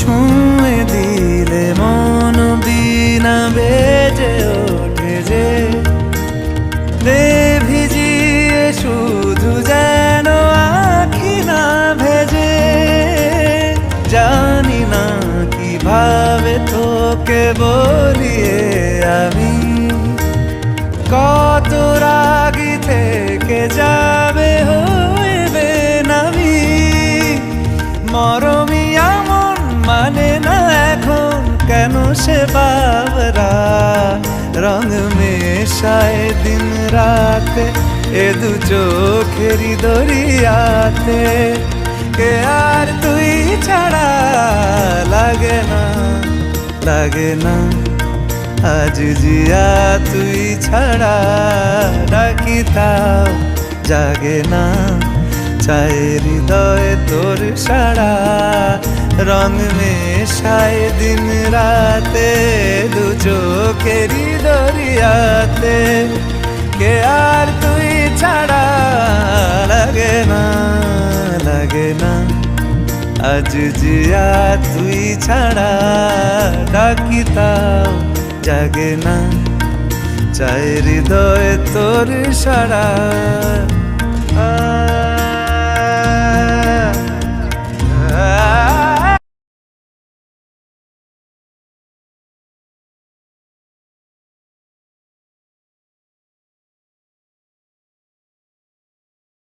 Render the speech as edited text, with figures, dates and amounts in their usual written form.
ছুঁয়ে দিলে মন বিনা বেজে ওঠে যে দে ভিজিয়ে শুধু যেন আখি না ভেজে। জানি না কিভাবে তোকে বলিয়ে আমি কত রাগি থেকে যাবে হইবে নামি। মরমি এমন মানে না এখন কেন সে বাবরা রং মেশায় দিন রাতে এ দু চোখেরই দরিয়াতে। কে আর তুই ছাড়া লাগে না লাগে না আজ জিয়া তুই ছাড়া ডাকি তাও জাগে না। চায় হৃদয় তোর সারা রং মেশায় দিন রাতে দু চোখেরই দরিয়াতে। কে আর তুই ছাড়া লাগে না লাগে না আজ জিয়া তুই ছাড়া ডাকি তাও জাগে না। চায় হৃদয় তোর সারা